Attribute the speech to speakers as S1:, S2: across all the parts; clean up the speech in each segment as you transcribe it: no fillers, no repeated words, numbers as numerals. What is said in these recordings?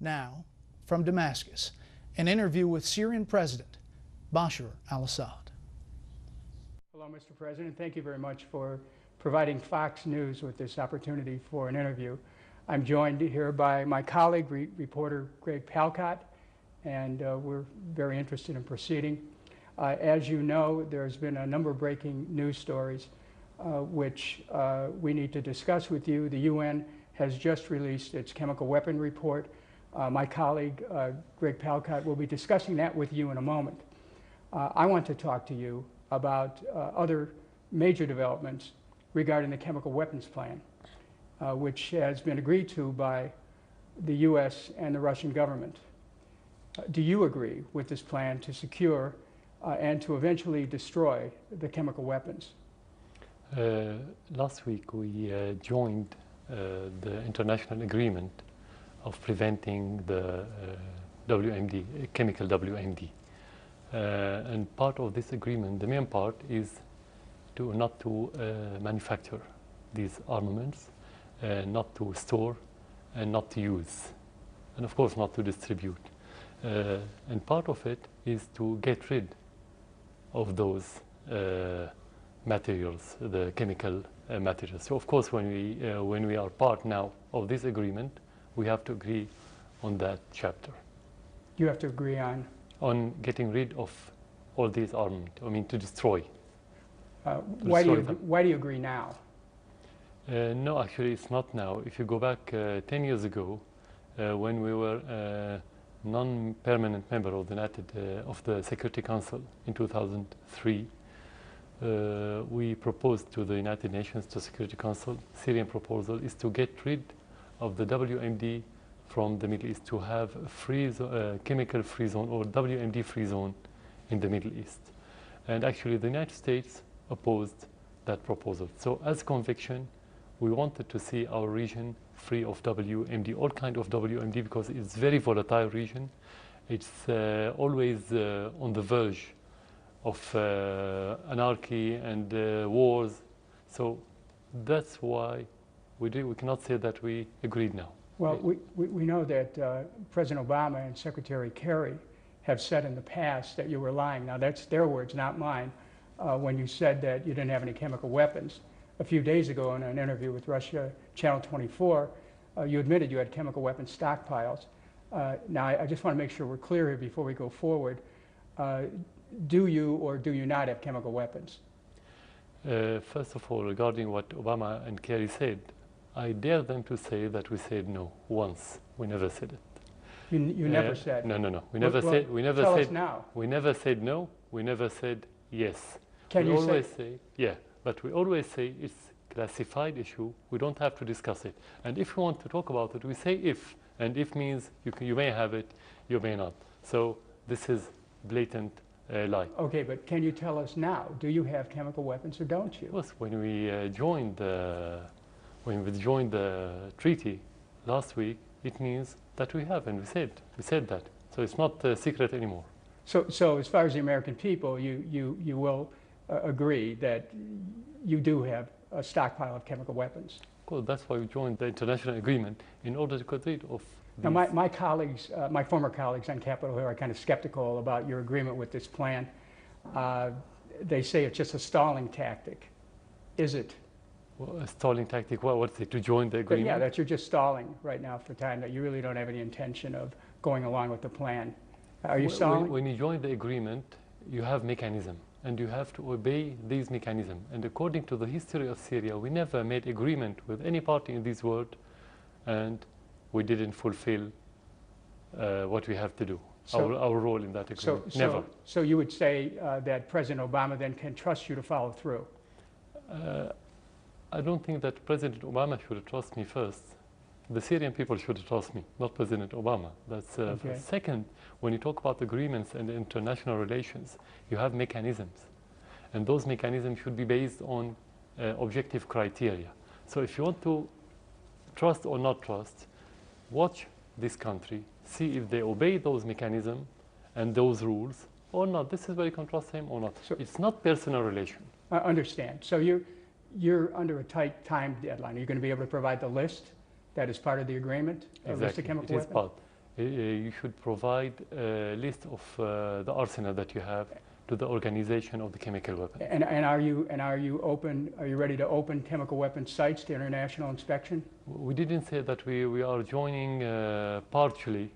S1: Now, from Damascus, an interview with Syrian President Bashar al-Assad.
S2: Hello, Mr. President. Thank you very much for providing Fox News with this opportunity for an interview. I'm joined here by my colleague, reporter Greg Palcott, and we're very interested in proceeding. As you know, there's been a number of breaking news stories which we need to discuss with you. The UN has just released its chemical weapon report. My colleague, Greg Palcott, will be discussing that with you in a moment. I want to talk to you about other major developments regarding the chemical weapons plan, which has been agreed to by the US and the Russian government. Do you agree with this plan to secure and to eventually destroy the chemical weapons?
S3: Last week we joined the international agreement of preventing the WMD, chemical WMD. And part of this agreement, the main part, is to not to manufacture these armaments, not to store, and not to use, and of course not to distribute. And part of it is to get rid of those materials, the chemical materials. So of course when we are part now of this agreement, we have to agree on that chapter.
S2: You have to agree
S3: on getting rid of all these armament, I mean to destroy.
S2: Why do you agree now?
S3: No, actually it's not now. If you go back 10 years ago, when we were a non-permanent member of the Security Council in 2003, we proposed to the United Nations, to Security Council, Syrian proposal is to get rid of the WMD from the Middle East, to have a chemical-free zone or WMD-free zone in the Middle East. And actually the United States opposed that proposal. So as conviction, we wanted to see our region free of WMD, all kind of WMD, because it's a very volatile region. It's always on the verge of anarchy and wars. So that's why we cannot say that we agreed now.
S2: Well, we know that President Obama and Secretary Kerry have said in the past that you were lying. Now that's their words, not mine, when you said that you didn't have any chemical weapons. A few days ago in an interview with Russia, Channel 24, you admitted you had chemical weapons stockpiles. Now I just want to make sure we're clear here before we go forward. Do you or do you not have chemical weapons?
S3: First of all, regarding what Obama and Kerry said, I dare them to say that we said no once. We never said it.
S2: You never said?
S3: No. We never said. We never
S2: tell
S3: said.
S2: Us now.
S3: We never said no. We never said yes.
S2: Can
S3: we
S2: you
S3: always say yeah? But we always say it's classified issue. We don't have to discuss it. And if we want to talk about it, we say if. And if means you may have it, you may not. So this is blatant lie.
S2: Okay, but can you tell us now? Do you have chemical weapons or don't you?
S3: Yes. When we joined the treaty last week, it means that we have, and we said that. So it's not a secret anymore.
S2: So as far as the American people, you will agree that you do have a stockpile of chemical weapons.
S3: Well, that's why we joined the international agreement, in order to get rid of these.
S2: Now my colleagues, my former colleagues on Capitol Hill are kind of skeptical about your agreement with this plan. They say it's just a stalling tactic. Is it?
S3: Well, a stalling tactic, what's it, to join the agreement?
S2: Yeah, that you're just stalling right now for time, that you really don't have any intention of going along with the plan. Are you stalling?
S3: When you join the agreement, you have mechanism, and you have to obey these mechanisms. And according to the history of Syria, we never made agreement with any party in this world, and we didn't fulfill what we have to do, our role in that agreement. Never.
S2: So you would say that President Obama then can trust you to follow through?
S3: I don't think that President Obama should trust me first. The Syrian people should trust me, not President Obama. That's
S2: okay.
S3: Second, when you talk about agreements and international relations, you have mechanisms. And those mechanisms should be based on objective criteria. So if you want to trust or not trust, watch this country, see if they obey those mechanisms and those rules or not. This is where you can trust him or not. So it's not personal relation.
S2: I understand. So you're under a tight time deadline. Are you going to be able to provide the list that is part of the agreement?
S3: Exactly.
S2: List of chemical
S3: it is
S2: weapons?
S3: part. You should provide a list of the arsenal that you have to the organization of the chemical weapon.
S2: And are you open? Are you ready to open chemical weapons sites to international inspection?
S3: We didn't say that we are joining partially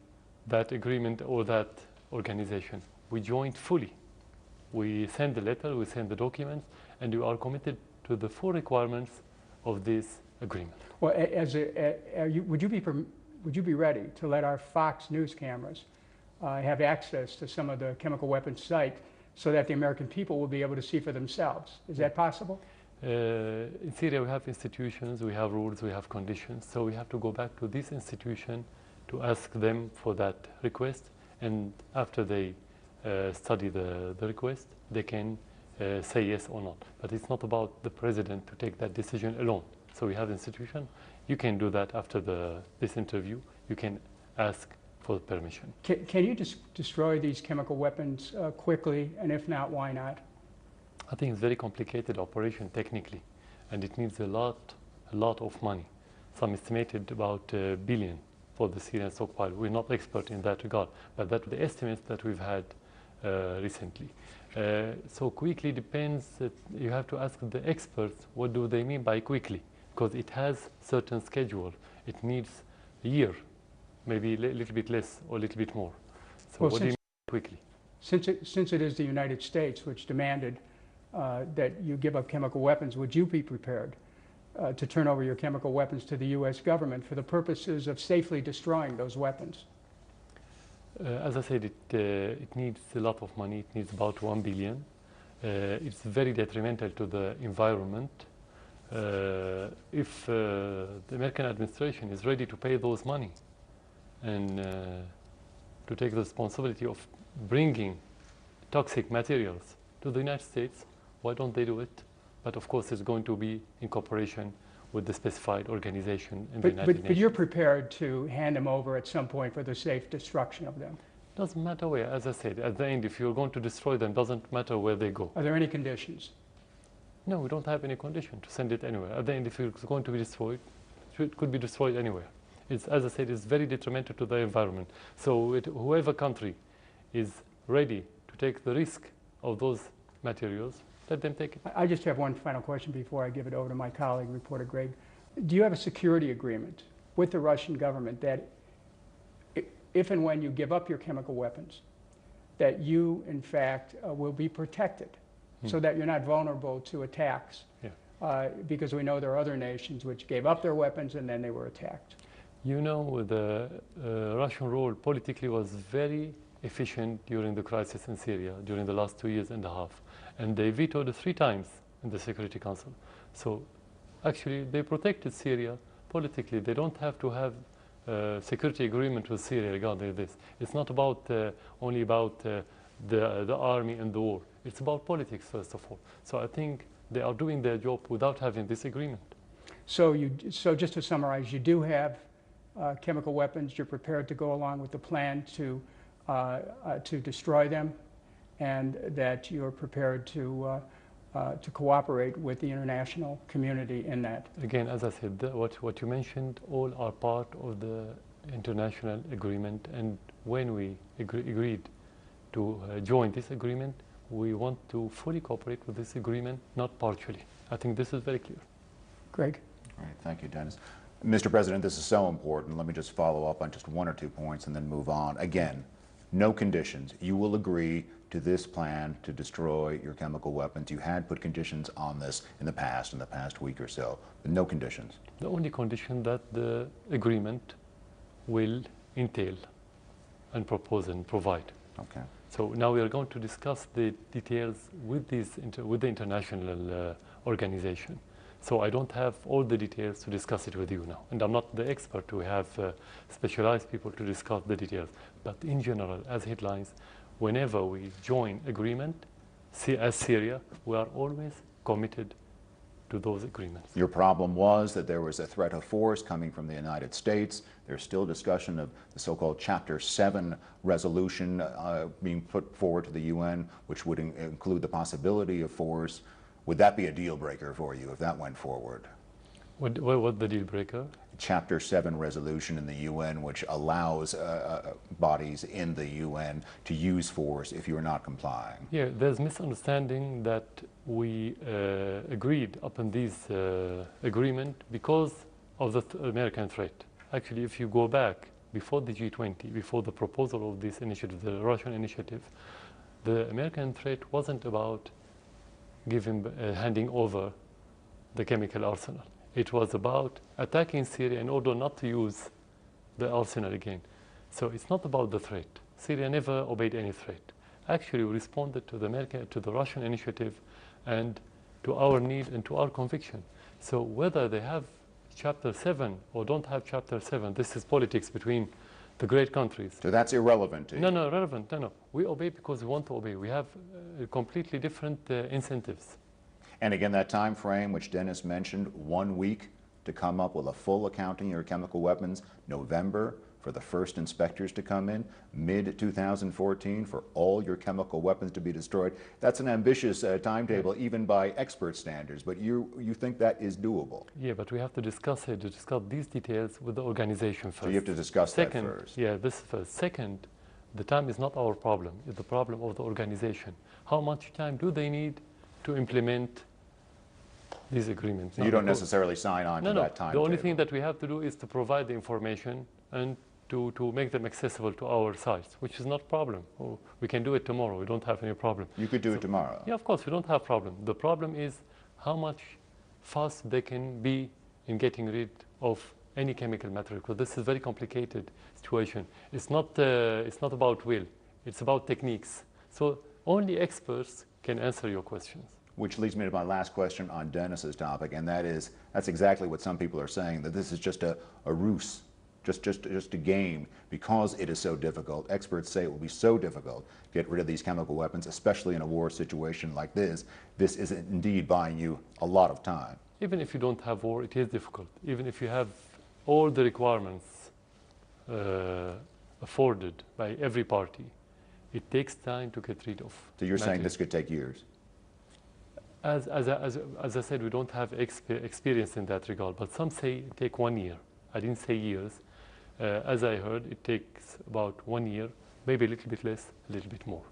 S3: that agreement or that organization. We joined fully. We send the letter, we send the documents, and we are committed to the full requirements of this agreement.
S2: Well, would you be ready to let our Fox News cameras have access to some of the chemical weapons site so that the American people will be able to see for themselves? Is that possible?
S3: In Syria, we have institutions, we have rules, we have conditions. So we have to go back to this institution to ask them for that request. And after they study the request, they can say yes or not. But it's not about the president to take that decision alone. So we have the institution. You can do that after this interview. You can ask for permission.
S2: Can you destroy these chemical weapons quickly? And if not, why not?
S3: I think it's a very complicated operation technically, and it needs a lot of money. Some estimated about $1 billion for the Syrian stockpile. We're not expert in that regard, but that's the estimates that we've had recently. So quickly depends. You have to ask the experts what do they mean by quickly, because it has certain schedule. It needs a year, maybe a little bit less or a little bit more. So
S2: well,
S3: what do you mean quickly?
S2: Since it is the United States which demanded that you give up chemical weapons, would you be prepared to turn over your chemical weapons to the U.S. government for the purposes of safely destroying those weapons?
S3: As I said, it needs a lot of money. It needs about $1 billion. It's very detrimental to the environment. If the American administration is ready to pay those money and to take the responsibility of bringing toxic materials to the United States, why don't they do it? But of course, it's going to be in cooperation with the specified organization in the United Nations.
S2: But you're prepared to hand them over at some point for the safe destruction of them?
S3: Doesn't matter where. As I said, at the end, if you're going to destroy them, doesn't matter where they go.
S2: Are there any conditions?
S3: No, we don't have any condition to send it anywhere. At the end, if it's going to be destroyed, it could be destroyed anywhere. It's, as I said, it's very detrimental to the environment. So whoever country is ready to take the risk of those materials, let them take it.
S2: I just have one final question before I give it over to my colleague, reporter Greg. Do you have a security agreement with the Russian government that if and when you give up your chemical weapons, that you, in fact, will be protected so that you're not vulnerable to attacks?
S3: Yeah.
S2: Because we know there are other nations which gave up their weapons and then they were attacked.
S3: You know, the Russian role politically was very efficient during the crisis in Syria, during the last 2.5 years. And they vetoed it 3 times in the Security Council. So actually, they protected Syria politically. They don't have to have a security agreement with Syria regarding this. It's not about only about the army and the war. It's about politics, first of all. So I think they are doing their job without having this agreement.
S2: So just to summarize, you do have chemical weapons. You're prepared to go along with the plan to destroy them, and that you're prepared to cooperate with the international community in that.
S3: Again, as I said, what you mentioned, all are part of the international agreement. And when we agreed to join this agreement, we want to fully cooperate with this agreement, not partially. I think this is very clear.
S2: Greg?
S4: All right, thank you, Dennis. Mr. President, this is so important. Let me just follow up on just 1 or 2 points and then move on. Again, no conditions. You will agree to this plan to destroy your chemical weapons. You had put conditions on this in the past week or so, but no conditions.
S3: The only condition that the agreement will entail and propose and provide.
S4: Okay.
S3: So now we are going to discuss the details with the international organization. So I don't have all the details to discuss it with you now. And I'm not the expert. We have specialized people to discuss the details. But in general, as headlines, whenever we join agreement, as Syria, we are always committed to those agreements.
S4: Your problem was that there was a threat of force coming from the United States. There's still discussion of the so-called Chapter 7 resolution being put forward to the UN, which would include the possibility of force. Would that be a deal breaker for you if that went forward?
S3: What the deal breaker?
S4: Chapter 7 resolution in the UN, which allows bodies in the UN to use force if you're not complying.
S3: Yeah, there's misunderstanding that we agreed upon this agreement because of the American threat. Actually, if you go back before the G20, before the proposal of this initiative, the Russian initiative, the American threat wasn't about handing over the chemical arsenal. It was about attacking Syria in order not to use the arsenal again. So it's not about the threat. Syria never obeyed any threat. Actually, we responded to the Russian initiative and to our need and to our conviction. So whether they have Chapter 7 or don't have Chapter 7, this is politics between the great countries.
S4: So that's irrelevant to you?
S3: No, irrelevant. No. We obey because we want to obey. We have completely different incentives.
S4: And again, that time frame which Dennis mentioned, 1 week to come up with a full accounting of your chemical weapons, November for the first inspectors to come in, mid-2014 for all your chemical weapons to be destroyed. That's an ambitious timetable, even by expert standards, but you think that is doable?
S3: Yeah, but we have to discuss these details with the organization first.
S4: So you have to discuss that first?
S3: Yeah, this first. Second, the time is not our problem, it's the problem of the organization. How much time do they need to implement these agreements?
S4: So you don't necessarily sign on to that time.
S3: The only thing that we have to do is to provide the information and to make them accessible to our sites, which is not a problem. We can do it tomorrow. We don't have any problem.
S4: You could do it tomorrow?
S3: Yeah, of course. We don't have a problem. The problem is how much fast they can be in getting rid of any chemical material, because this is a very complicated situation. It's not about will. It's about techniques. So only experts can answer your questions.
S4: Which leads me to my last question on Dennis's topic, and that's exactly what some people are saying, that this is just a ruse, just a game, because it is so difficult. Experts say it will be so difficult to get rid of these chemical weapons, especially in a war situation like this. This is indeed buying you a lot of time.
S3: Even if you don't have war, it is difficult. Even if you have all the requirements afforded by every party, it takes time to get rid of.
S4: So you're saying this could take years?
S3: As I said, we don't have experience in that regard, but some say it take 1 year. I didn't say years. As I heard, it takes about 1 year, maybe a little bit less, a little bit more.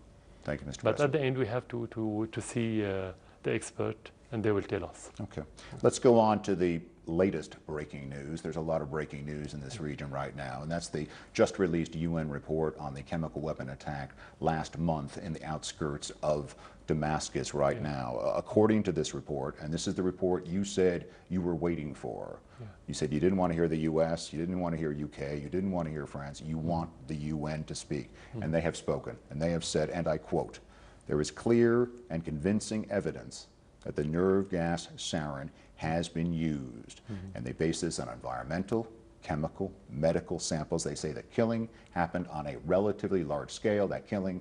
S4: Thank you, Mr.
S3: But
S4: President.
S3: at the end, we have to see the expert, and they will tell us.
S4: Okay. Let's go on to the latest breaking news. There's a lot of breaking news in this region right now, and that's the just released UN report on the chemical weapon attack last month in the outskirts of Damascus right now. According to this report, and this is the report you said you were waiting for. You said you didn't want to hear the US, you didn't want to hear UK, you didn't want to hear France, you want the UN to speak. And they have spoken, and they have said, and I quote, "There is clear and convincing evidence that the nerve gas sarin has been used." And they base this on environmental, chemical, medical samples. They say that killing happened on a relatively large scale. That killing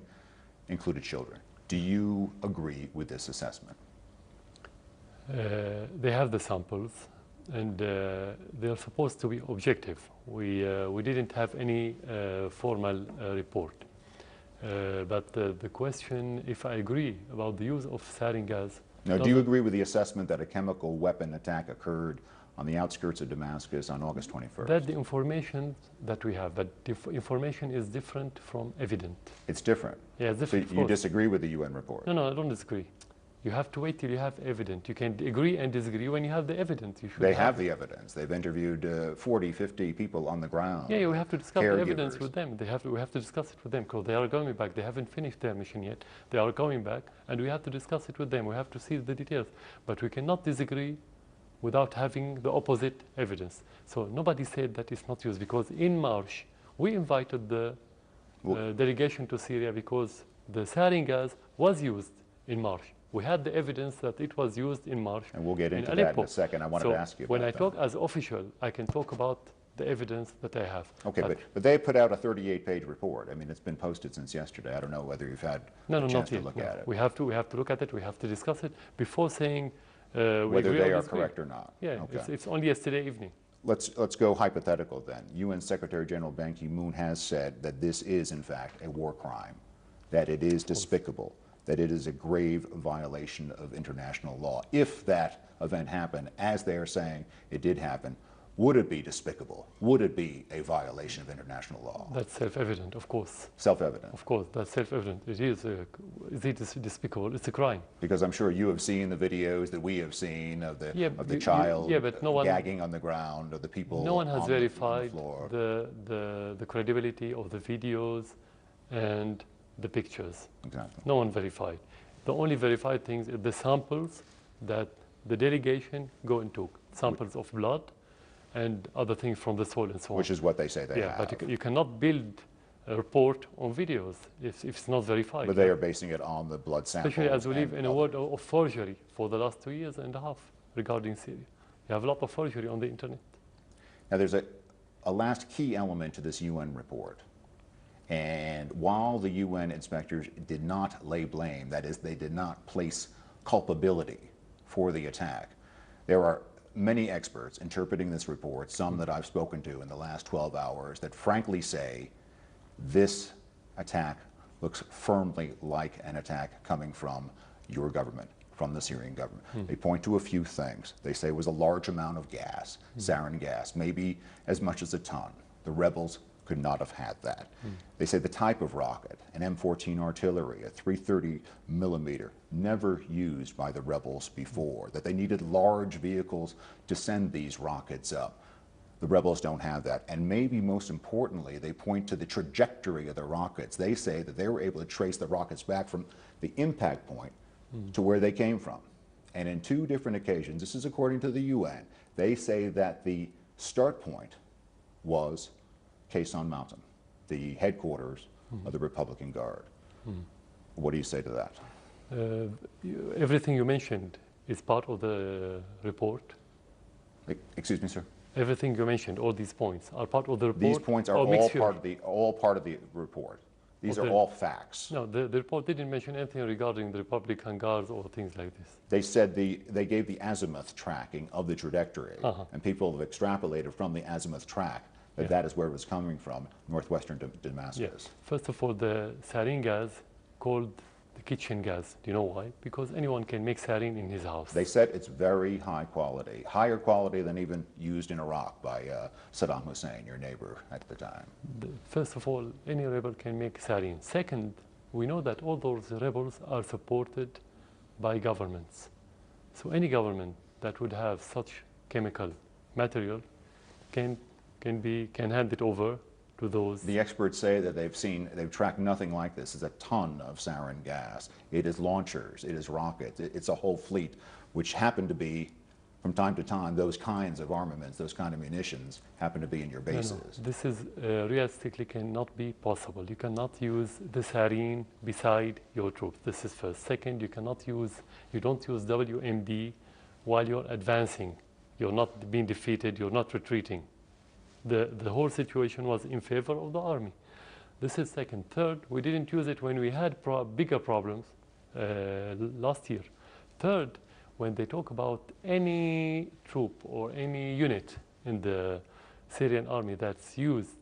S4: included children. Do you agree with this assessment?
S3: They have the samples, and they are supposed to be objective. We didn't have any formal report. But the question, if I agree about the use of sarin gas.
S4: Now, do you agree with the assessment that a chemical weapon attack occurred on the outskirts of Damascus on August 21st?
S3: That's the information that we have, but the information is different from evident.
S4: It's different?
S3: Yeah, it's different.
S4: So you disagree with the UN report?
S3: No, I don't disagree. You have to wait till you have evidence. You can agree and disagree when you have the evidence. You should
S4: They have the evidence. They've interviewed 40, 50 people on the ground.
S3: Yeah, we have to discuss the evidence with them. We have to discuss it with them because they are going back. They haven't finished their mission yet. They are going back, and we have to discuss it with them. We have to see the details. But we cannot disagree without having the opposite evidence. So nobody said that it's not used, because in March, we invited the delegation to Syria because the sarin gas was used in March. We had the evidence that it was used in March.
S4: And we'll get into that in a second. I wanted to ask you about that.
S3: When I talk as official, I can talk about the evidence that I have.
S4: Okay, but they put out a 38-page report. I mean, it's been posted since yesterday. I don't know whether you've had a chance to look at it.
S3: We have to look at it. We have to discuss it before saying
S4: whether they are correct or not.
S3: Yeah, okay. It's only yesterday evening.
S4: Let's go hypothetical then. UN Secretary General Ban Ki-moon has said that this is, in fact, a war crime, that it is despicable, that it is a grave violation of international law. If that event happened, as they are saying it did happen, would it be despicable? Would it be a violation of international law?
S3: That's self-evident, of course.
S4: Self-evident.
S3: Of course, that's self-evident. It is. Is it despicable? It's a crime.
S4: Because I'm sure you have seen the videos that we have seen of the child
S3: but no one,
S4: gagging on the ground, or the people
S3: no one has
S4: on
S3: verified
S4: the floor.
S3: the credibility of the videos and the pictures.
S4: Exactly.
S3: No one verified. The only verified things are the samples that the delegation go and took. Samples of blood and other things from the soil and so on.
S4: Which is what they say they have.
S3: But you cannot build a report on videos if it's not verified.
S4: But they are basing it on the blood samples.
S3: Especially as we live in a world of forgery for the last 2.5 years regarding Syria. You have a lot of forgery on the internet.
S4: Now there's a last key element to this UN report. And while the UN inspectors did not lay blame, that is, they did not place culpability for the attack, there are many experts interpreting this report, some that I've spoken to in the last 12 hours, that frankly say this attack looks firmly like an attack coming from your government, from the Syrian government. They point to a few things. They say it was a large amount of gas, sarin gas, maybe as much as a ton. The rebels could not have had that. They say the type of rocket, an M14 artillery, a 330 millimeter, never used by the rebels before, that they needed large vehicles to send these rockets up. The rebels don't have that. And maybe most importantly, they point to the trajectory of the rockets. They say that they were able to trace the rockets back from the impact point to where they came from. And in 2 different occasions, this is according to the UN, they say that the start point was Quezon Mountain, the headquarters of the Republican Guard. What do you say to that?
S3: Everything you mentioned is part of the report.
S4: Excuse me, sir?
S3: Everything you mentioned, all these points, are part of the report.
S4: These points are all part of the report. These are all facts.
S3: No, the report didn't mention anything regarding the Republican Guards or things like this.
S4: They said they gave the azimuth tracking of the trajectory, and people have extrapolated from the azimuth track that that is where it was coming from, northwestern Damascus.
S3: First of all, the sarin gas called the kitchen gas. Do you know why? Because anyone can make sarin in his house.
S4: They said it's very high quality, higher quality than even used in Iraq by Saddam Hussein, your neighbor at the time.
S3: First of all, any rebel can make sarin. Second, we know that all those rebels are supported by governments. So any government that would have such chemical material can hand it over to those.
S4: The experts say that they've tracked nothing like this. It's a ton of sarin gas. It is launchers, it is rockets, it's a whole fleet, which happen to be, from time to time, those kinds of armaments, those kind of munitions happen to be in your bases.
S3: No. This is realistically cannot be possible. You cannot use the sarin beside your troops. This is first. Second, you don't use WMD while you're advancing. You're not being defeated, you're not retreating. The whole situation was in favor of the army. This is second. Third, we didn't use it when we had bigger problems last year. Third, when they talk about any troop or any unit in the Syrian army that's used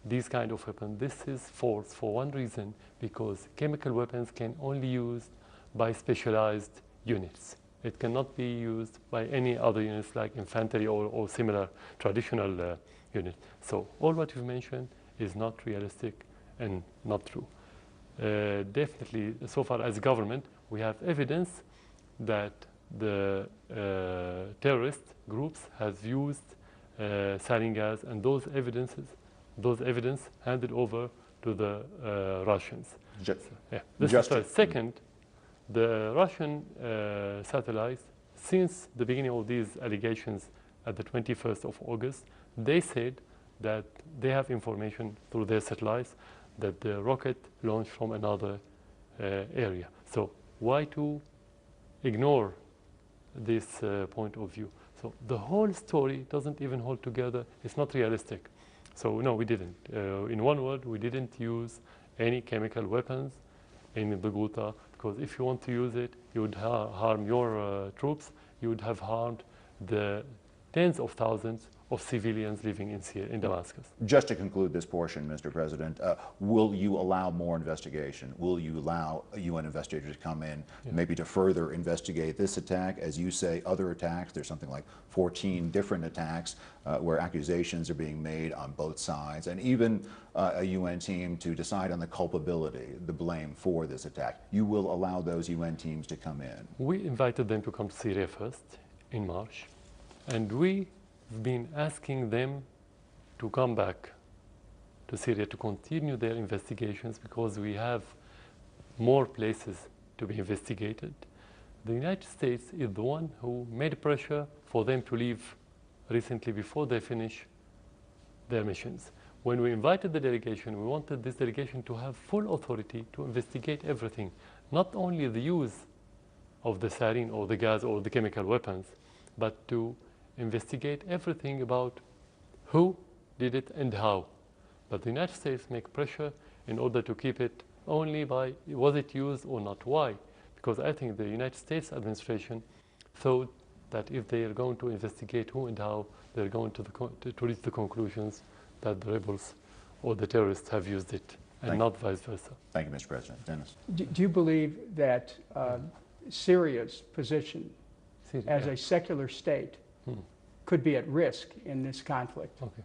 S3: these kind of weapons, this is false for one reason, because chemical weapons can only be used by specialized units. It cannot be used by any other units like infantry or similar traditional unit. So all what you've mentioned is not realistic and not true. Definitely, so far as government, we have evidence that the terrorist groups have used sarin gas, and those evidence handed over to the Russians. This is first. Second, the Russian satellites, since the beginning of these allegations at the 21st of August, they said that they have information through their satellites that the rocket launched from another area. So why to ignore this point of view? So the whole story doesn't even hold together. It's not realistic. So no, we didn't. In one word, we didn't use any chemical weapons in the Ghouta, because if you want to use it, you would harm your troops. You would have harmed the tens of thousands of civilians living in Syria, in Damascus.
S4: Just to conclude this portion, Mr. President, will you allow more investigation? Will you allow UN investigators to come in, maybe to further investigate this attack? As you say, other attacks, there's something like 14 different attacks where accusations are being made on both sides, and even a UN team to decide on the culpability, the blame for this attack. You will allow those UN teams to come in?
S3: We invited them to come to Syria first in March, and we've been asking them to come back to Syria to continue their investigations because we have more places to be investigated. The United States is the one who made pressure for them to leave recently before they finish their missions. When we invited the delegation, we wanted this delegation to have full authority to investigate everything, not only the use of the sarin or the gas or the chemical weapons, but to investigate everything about who did it and how. But the United States make pressure in order to keep it only by was it used or not. Why? Because I think the United States administration thought that if they are going to investigate who and how, they're going to reach the conclusions that the rebels or the terrorists have used it, and not vice versa.
S4: Thank you, Mr. President. Dennis?
S2: Do you believe that Syria's position as a secular state could be at risk in this conflict?
S3: Okay.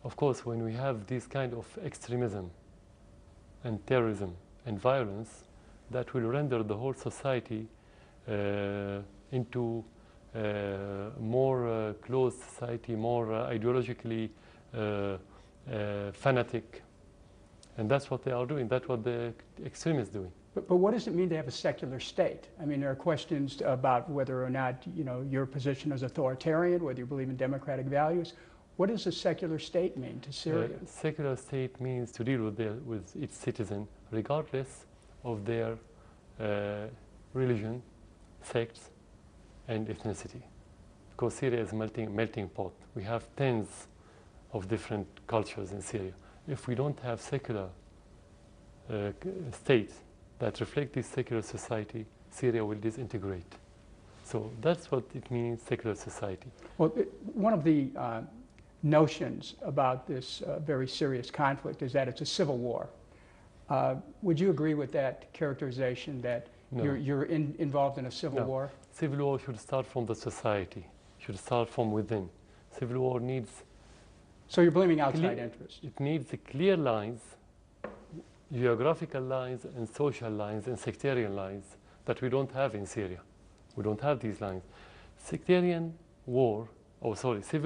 S3: Of course, when we have this kind of extremism and terrorism and violence, that will render the whole society into more closed society, more ideologically fanatic. And that's what they are doing. That's what the extremists are doing.
S2: But what does it mean to have a secular state? I mean, there are questions about whether or not, your position is authoritarian, whether you believe in democratic values. What does a secular state mean to Syria?
S3: Secular state means to deal with its citizen, regardless of their religion, sects, and ethnicity. Because Syria is a melting pot. We have tens of different cultures in Syria. If we don't have secular states that reflect this secular society, Syria will disintegrate. So that's what it means, secular society.
S2: Well, one of the notions about this very serious conflict is that it's a civil war. Would you agree with that characterization, that you're involved in a civil war?
S3: Civil war should start from the society, should start from within. Civil war needs...
S2: So you're blaming outside interests?
S3: It needs clear lines, geographical lines and social lines and sectarian lines that we don't have in Syria. We don't have these lines. Civil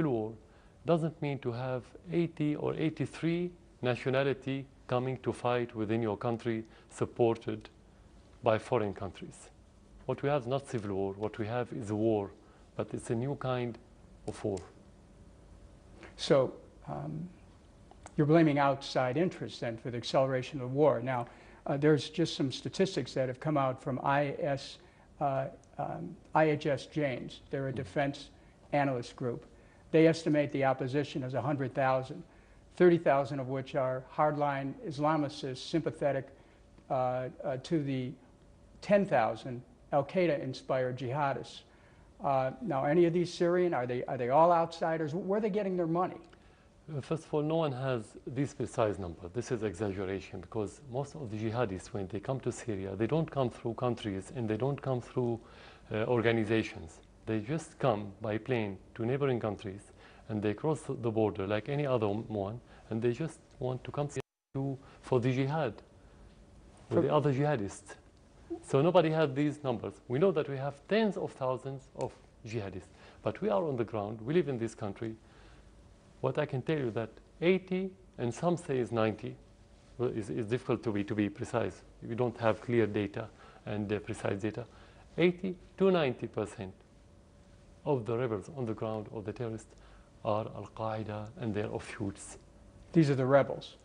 S3: war doesn't mean to have 80 or 83 nationality coming to fight within your country supported by foreign countries. What we have is not civil war, what we have is a war, but it's a new kind of war.
S2: So you're blaming outside interests then for the acceleration of the war. Now, there's just some statistics that have come out from IHS Janes. They're a defense analyst group. They estimate the opposition as 100,000, 30,000 of which are hardline Islamicists sympathetic to the 10,000 al-Qaeda-inspired jihadists. Now, any of these Syrian, are they all outsiders? Where are they getting their money?
S3: First of all, no one has this precise number. This is exaggeration because most of the jihadists, when they come to Syria, they don't come through countries and they don't come through organizations. They just come by plane to neighboring countries and they cross the border like any other one, and they just want to come for the jihad with the other jihadists. So nobody has these numbers. We know that we have tens of thousands of jihadists, but we are on the ground. We live in this country. What I can tell you that 80, and some say is 90, it's difficult to be precise. We don't have clear data and precise data. 80 to 90% of the rebels on the ground, or the terrorists, are al-Qaeda and their offshoots.
S2: These are the rebels?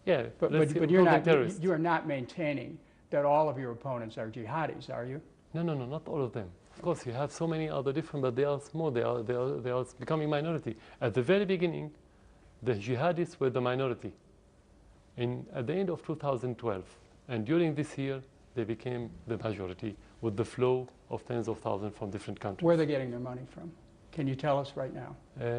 S3: Yeah,
S2: but you are not maintaining that all of your opponents are jihadis, are you?
S3: No, not all of them. Of course, you have so many other different, but they are small. They are becoming minority. At the very beginning, the jihadists were the minority. At the end of 2012, and during this year, they became the majority with the flow of tens of thousands from different countries.
S2: Where are they getting their money from? Can you tell us right now?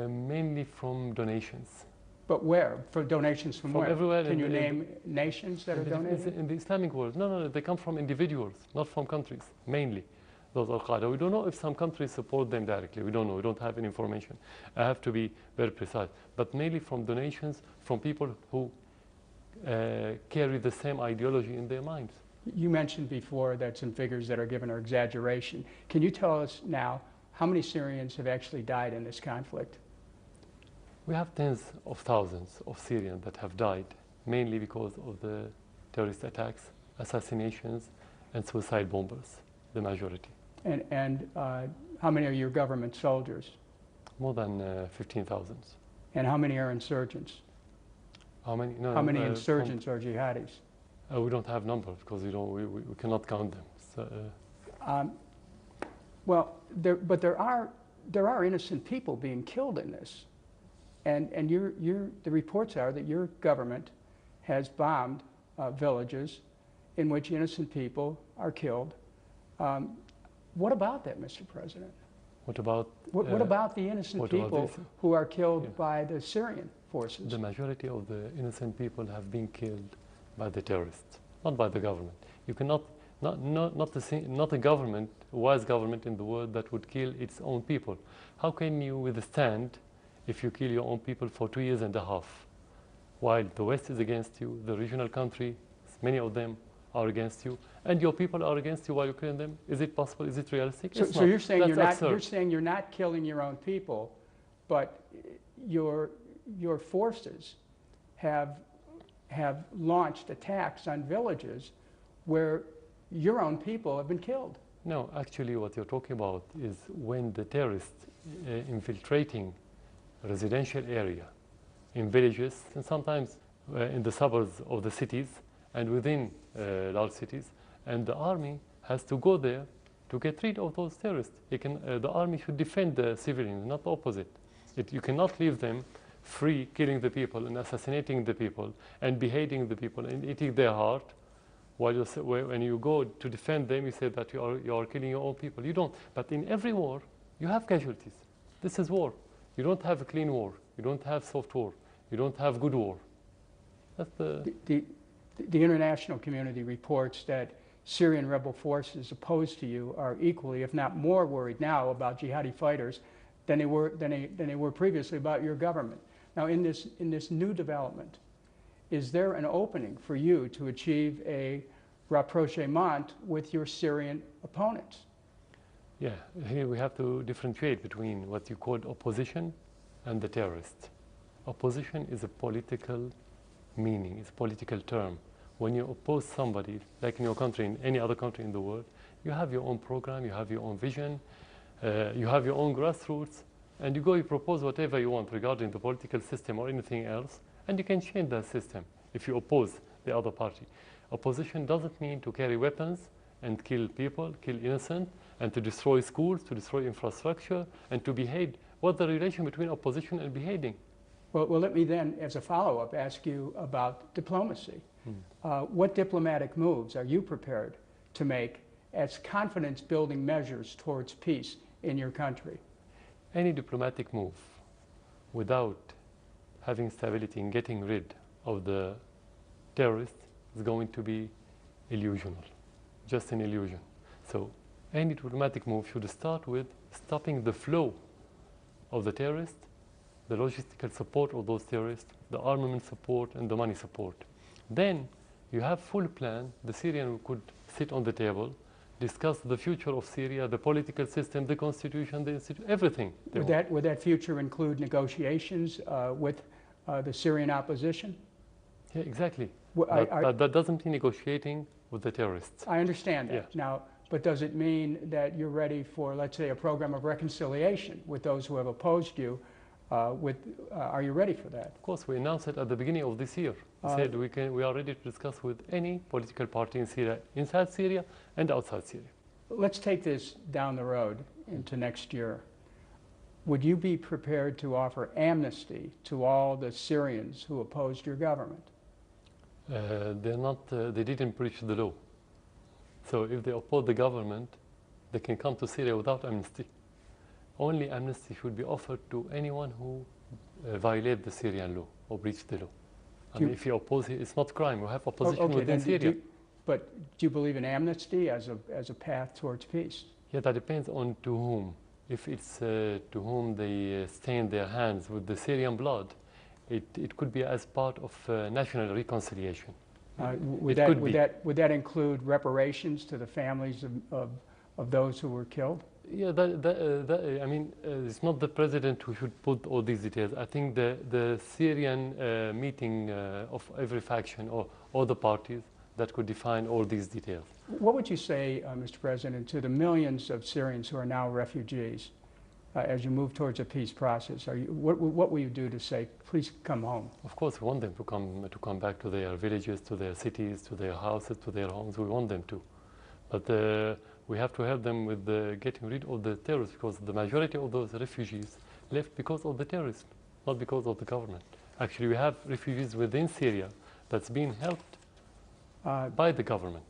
S3: Mainly from donations.
S2: But where? For donations from where?
S3: Everywhere.
S2: Can you name nations that are donating?
S3: In the Islamic world. No, they come from individuals, not from countries, mainly. Those al-Qaeda. We don't know if some countries support them directly. We don't know. We don't have any information. I have to be very precise. But mainly from donations from people who carry the same ideology in their minds.
S2: You mentioned before that some figures that are given are exaggeration. Can you tell us now how many Syrians have actually died in this conflict?
S3: We have tens of thousands of Syrians that have died, mainly because of the terrorist attacks, assassinations, and suicide bombers, the majority.
S2: And how many are your government soldiers?
S3: More than 15,000.
S2: And how many are insurgents?
S3: How many? No,
S2: how many insurgents are jihadis?
S3: We don't have numbers because we cannot count them. So,
S2: well, there are innocent people being killed in this, and the reports are that your government has bombed villages in which innocent people are killed. What about that, Mr. President?
S3: What about
S2: the innocent people who are killed by the Syrian forces?
S3: The majority of the innocent people have been killed by the terrorists, not by the government. You cannot, not a government, wise government in the world that would kill its own people. How can you withstand if you kill your own people for 2.5 years while the West is against you, the regional countries, many of them are against you, and your people are against you while you're killing them? Is it possible? Is it realistic?
S2: So you're saying you're not killing your own people, but your forces have launched attacks on villages where your own people have been killed.
S3: No, actually what you're talking about is when the terrorists infiltrating residential area in villages and sometimes in the suburbs of the cities and within large cities, and the army has to go there to get rid of those terrorists. The army should defend the civilians, not the opposite. You cannot leave them free, killing the people and assassinating the people and beheading the people and eating their heart. When you go to defend them, you say that you are killing your own people. You don't. But in every war, you have casualties. This is war. You don't have a clean war. You don't have soft war. You don't have good war. That's
S2: the international community reports that Syrian rebel forces opposed to you are equally, if not more, worried now about jihadi fighters than they were previously about your government. Now, in this new development, is there an opening for you to achieve a rapprochement with your Syrian opponents?
S3: Yeah, here we have to differentiate between what you call opposition and the terrorists. Opposition is a political meaning, it's a political term. When you oppose somebody, like in your country, in any other country in the world, you have your own program, you have your own vision, you have your own grassroots, and you propose whatever you want regarding the political system or anything else, and you can change that system if you oppose the other party. Opposition doesn't mean to carry weapons and kill people, kill innocent, and to destroy schools, to destroy infrastructure, and to behead. What's the relation between opposition and beheading?
S2: Well, let me then, as a follow-up, ask you about diplomacy. What diplomatic moves are you prepared to make as confidence-building measures towards peace in your country?
S3: Any diplomatic move without having stability and getting rid of the terrorists is going to be illusional, just an illusion. So any diplomatic move should start with stopping the flow of the terrorists, the logistical support of those terrorists, the armament support, and the money support. Then you have full plan. The Syrian could sit on the table, discuss the future of Syria, the political system, the constitution, everything.
S2: Would that future include negotiations with the Syrian opposition?
S3: Yeah, exactly. That doesn't mean negotiating with the terrorists.
S2: I understand that.
S3: Yeah.
S2: Now, but does it mean that you're ready for, let's say, a program of reconciliation with those who have opposed you? Are you ready for that?
S3: Of course, we announced it at the beginning of this year. We said we are ready to discuss with any political party in Syria, inside Syria and outside Syria.
S2: Let's take this down the road into next year. Would you be prepared to offer amnesty to all the Syrians who opposed your government?
S3: They didn't breach the law. So if they oppose the government, they can come to Syria without amnesty. only amnesty should be offered to anyone who violate the Syrian law or breach the law. And if you oppose it, it's not crime. We have opposition within Syria.
S2: But do you believe in amnesty as a path towards peace?
S3: Yeah, that depends on to whom. If it's to whom they stain their hands with the Syrian blood, it could be as part of national reconciliation.
S2: Would that include reparations to the families of those who were killed?
S3: Yeah, I mean, it's not the president who should put all these details. I think the Syrian meeting of every faction or all the parties that could define all these details.
S2: What would you say, Mr. President, to the millions of Syrians who are now refugees as you move towards a peace process? What will you do to say, please come home?
S3: Of course, we want them to come back to their villages, to their cities, to their houses, to their homes. We want them to. But we have to help them with getting rid of the terrorists, because the majority of those refugees left because of the terrorists, not because of the government. Actually, we have refugees within Syria that's being helped by the government.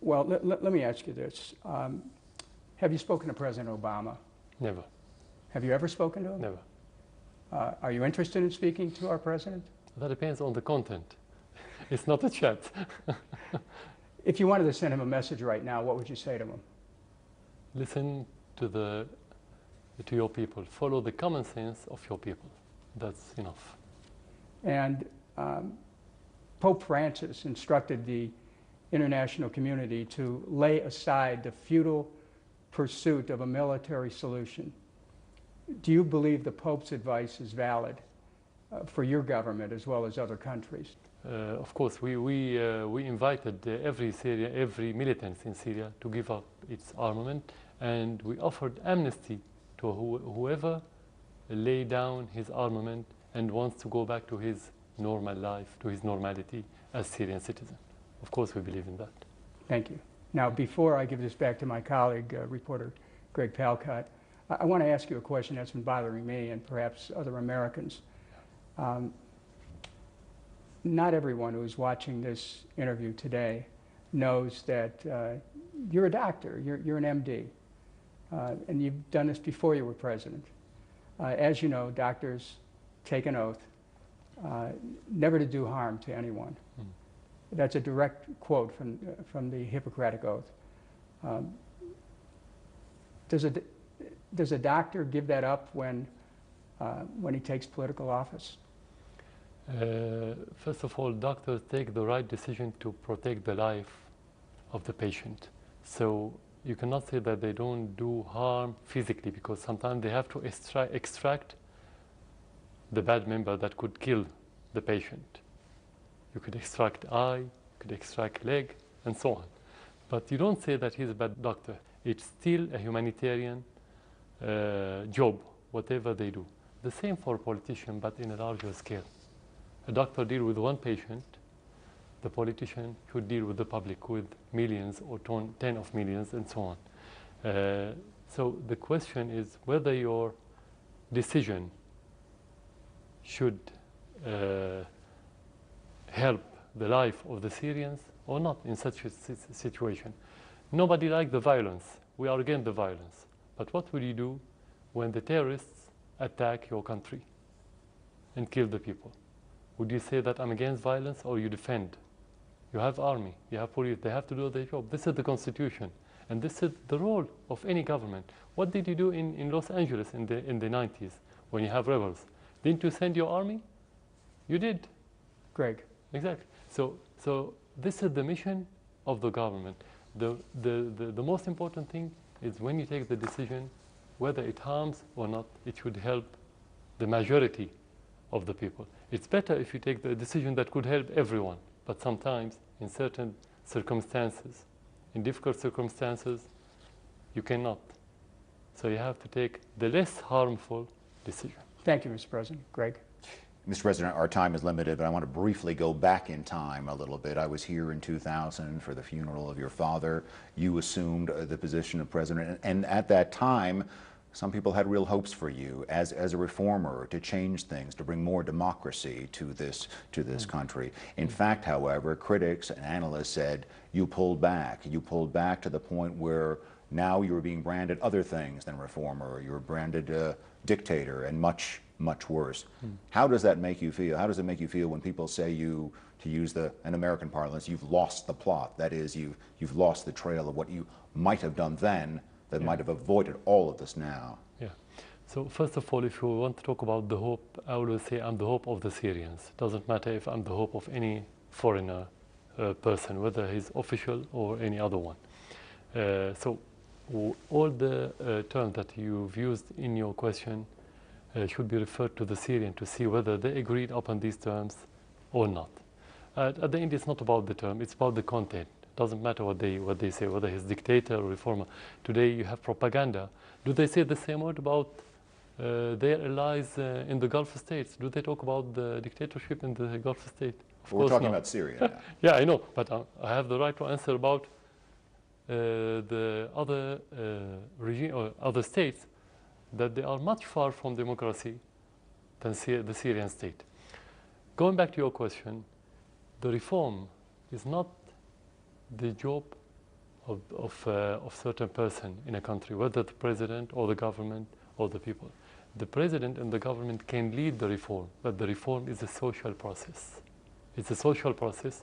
S2: Well, let me ask you this. Have you spoken to President Obama?
S3: Never.
S2: Have you ever spoken to him?
S3: Never.
S2: Are you interested in speaking to our president?
S3: That depends on the content. It's not a chat.
S2: If you wanted to send him a message right now, what would you say to him?
S3: Listen to your people. Follow the common sense of your people. That's enough.
S2: And Pope Francis instructed the international community to lay aside the futile pursuit of a military solution. Do you believe the Pope's advice is valid for your government as well as other countries?
S3: Of course, we invited every militant in Syria to give up its armament, and we offered amnesty to whoever lay down his armament and wants to go back to his normal life, to his normality as Syrian citizen. Of course, we believe in that.
S2: Thank you. Now, before I give this back to my colleague, reporter Greg Palcott, I want to ask you a question that's been bothering me and perhaps other Americans. Not everyone who is watching this interview today knows that you're a doctor, you're an MD, and you've done this before you were president. As you know, doctors take an oath never to do harm to anyone. That's a direct quote from the Hippocratic Oath. Does a doctor give that up when he takes political office?
S3: First of all, doctors take the right decision to protect the life of the patient. So you cannot say that they don't do harm physically, because sometimes they have to extract the bad member that could kill the patient. You could extract eye, you could extract leg, and so on. But you don't say that he's a bad doctor. It's still a humanitarian job, whatever they do. The same for a politician, but in a larger scale. A doctor deals with one patient, the politician should deal with the public, with millions or 10 of millions, and so on. So the question is whether your decision should help the life of the Syrians or not in such a situation. Nobody likes the violence. We are against the violence. But what will you do when the terrorists attack your country and kill the people? Would you say that I'm against violence, or you defend? You have army, you have police, they have to do their job. This is the Constitution, and this is the role of any government. What did you do in Los Angeles in the 90s when you have rebels? Didn't you send your army? You did.
S2: Greg.
S3: Exactly. So this is the mission of the government. The most important thing is when you take the decision, whether it harms or not, it should help the majority of the people. It's better if you take the decision that could help everyone, but sometimes in certain circumstances, in difficult circumstances, you cannot. So you have to take the less harmful decision.
S2: Thank you, Mr. President. Greg.
S4: Mr. President, our time is limited, but I want to briefly go back in time a little bit. I was here in 2000 for the funeral of your father. You assumed the position of president, and at that time, some people had real hopes for you as a reformer, to change things, to bring more democracy to this country. In fact, however, critics and analysts said you pulled back. You pulled back to the point where Now you were being branded other things than reformer. You were branded dictator and much, much worse. How does that make you feel? How does it make you feel when people say you, to use an American parlance, you've lost the plot? That is, you've lost the trail of what you might have done then that might have avoided all of this now.
S3: Yeah. So first of all, if you want to talk about the hope, I always say I'm the hope of the Syrians. Doesn't matter if I'm the hope of any foreigner person, whether he's official or any other one. So all the terms that you've used in your question should be referred to the Syrian to see whether they agreed upon these terms or not. At the end, it's not about the term, it's about the content. Doesn't matter what they say, whether he's dictator or reformer. Today you have propaganda. Do they say the same word about their allies in the Gulf states? Do they talk about the dictatorship in the Gulf state?
S4: We're talking about Syria now.
S3: Yeah, I know, but I have the right to answer about the other regime or other states that they are much far from democracy than the Syrian state. Going back to your question, the reform is not the job of certain person in a country, whether the president or the government or the people. The president and the government can lead the reform, but the reform is a social process. It's a social process,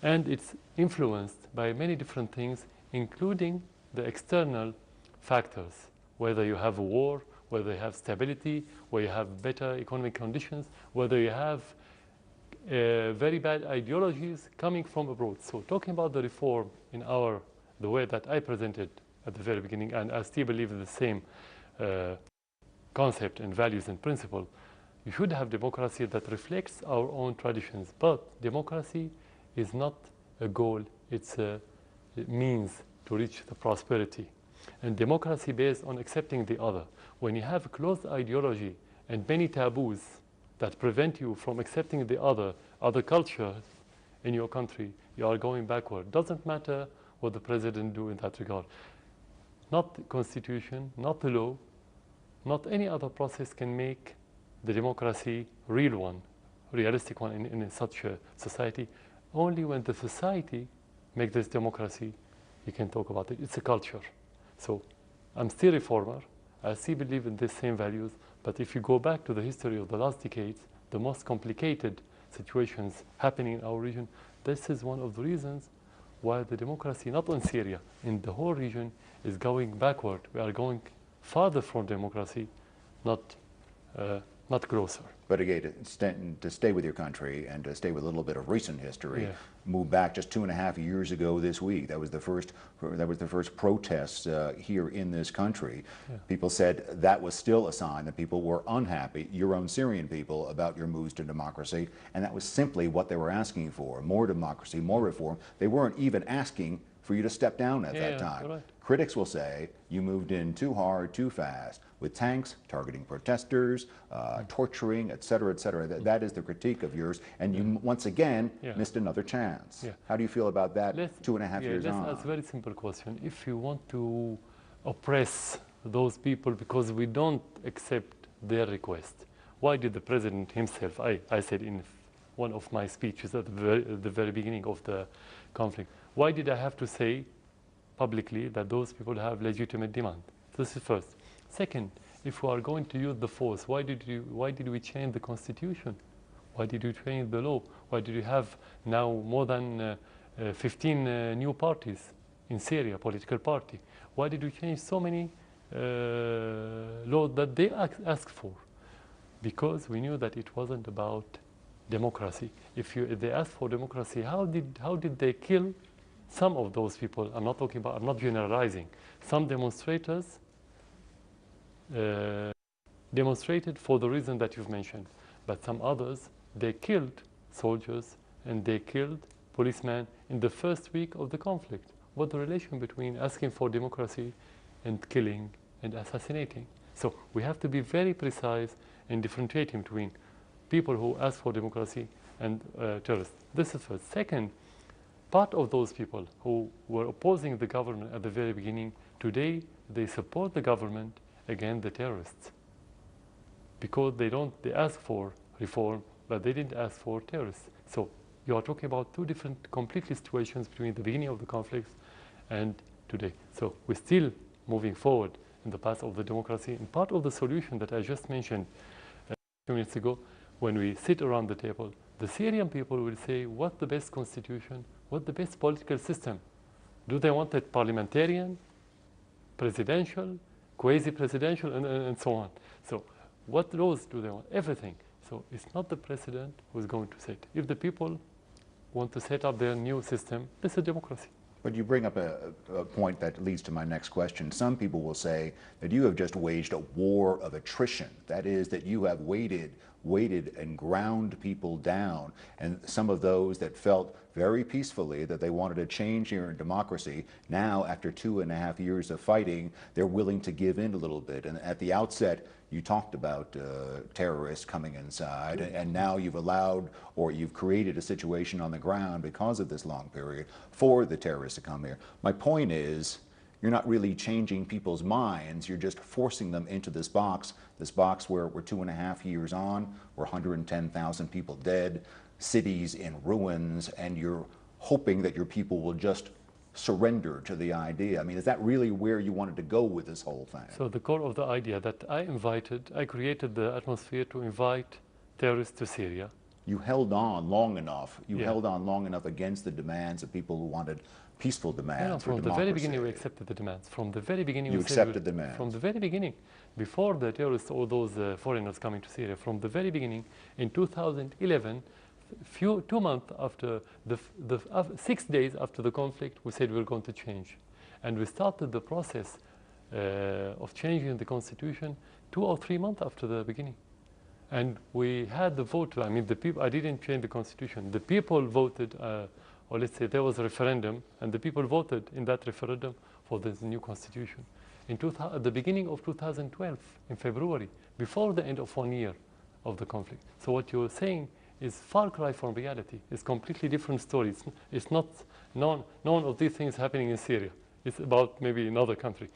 S3: and it's influenced by many different things, including the external factors, whether you have a war, whether you have stability, whether you have better economic conditions, whether you have very bad ideologies coming from abroad. So talking about the reform in the way that I presented at the very beginning, and I still believe in the same concept and values and principle, you should have democracy that reflects our own traditions. But democracy is not a goal, it's a means to reach the prosperity. And democracy based on accepting the other. When you have a closed ideology and many taboos that prevent you from accepting the other culture in your country, you are going backward. Doesn't matter what the president do in that regard. Not the constitution, not the law, not any other process can make the democracy real one, realistic one in such a society. Only when the society makes this democracy, you can talk about it. It's a culture. So I'm still a reformer. I still believe in the same values. But if you go back to the history of the last decades, the most complicated situations happening in our region, this is one of the reasons why the democracy, not in Syria, in the whole region, is going backward. We are going farther from democracy, not closer.
S4: But again, to stay with your country and to stay with a little bit of recent history, move back just 2.5 years ago this week. That was the first protests here in this country. People said that was still a sign that people were unhappy, your own Syrian people, about your moves to democracy, and that was simply what they were asking for: more democracy, more reform. They weren't even asking for you to step down at that time. Right. Critics will say you moved in too hard, too fast, with tanks targeting protesters, torturing, et cetera, et cetera. That is the critique of yours, and you once again missed another chance. How do you feel about that 2.5 years on?
S3: That's a very simple question. If you want to oppress those people because we don't accept their request, why did the president himself, I said in one of my speeches at the very beginning of the conflict, why did I have to say publicly that those people have legitimate demand? This is first. Second, if we are going to use the force, why did we change the constitution? Why did you change the law? Why did you have now more than 15 new parties in Syria, political party? Why did you change so many laws that they asked for? Because we knew that it wasn't about democracy. If they asked for democracy, how did they kill some of those people? I'm not generalizing. Some demonstrators demonstrated for the reason that you've mentioned, but some others, they killed soldiers and they killed policemen in the first week of the conflict. What's the relation between asking for democracy and killing and assassinating? So we have to be very precise in differentiating between people who ask for democracy and terrorists. This is first. Second, part of those people who were opposing the government at the very beginning, today they support the government against the terrorists. Because they ask for reform, but they didn't ask for terrorists. So you are talking about two different completely situations between the beginning of the conflict and today. So we're still moving forward in the path of the democracy. And part of the solution that I just mentioned a few minutes ago, when we sit around the table, the Syrian people will say, what's the best constitution? What's the best political system? Do they want it parliamentarian, presidential, quasi-presidential, and so on? So what laws do they want? Everything. So it's not the president who's going to set. If the people want to set up their new system, this is democracy.
S4: But you bring up a point that leads to my next question. Some people will say that you have just waged a war of attrition. That is, that you have waited and ground people down. And some of those that felt very peacefully that they wanted a change here in democracy, now after 2.5 years of fighting, they're willing to give in a little bit. And at the outset, you talked about terrorists coming inside, and now you've allowed, or you've created a situation on the ground because of this long period for the terrorists to come here. My point is, you're not really changing people's minds, you're just forcing them into this box where we're 2.5 years on, we're 110,000 people dead, cities in ruins, and you're hoping that your people will just surrender to the idea. I mean, is that really where you wanted to go with this whole thing?
S3: So the core of the idea that I created the atmosphere to invite terrorists to Syria.
S4: You held on long enough. You held on long enough against the demands of people who wanted peaceful demands for
S3: from
S4: democracy.
S3: the very beginning we accepted the demands. From the very beginning
S4: you accepted the demands.
S3: From the very beginning, before the terrorists or those foreigners coming to Syria, from the very beginning, in 2011, 2 months after 6 days after the conflict, we said we were going to change. And we started the process of changing the constitution 2 or 3 months after the beginning. And we had the vote. I mean, the people, I didn't change the constitution. The people voted, or let's say there was a referendum, and the people voted in that referendum for this new constitution. At the beginning of 2012, in February, before the end of 1 year of the conflict. So what you're saying is far cry from reality. It's completely different story. It's not none of these things happening in Syria. It's about maybe another country.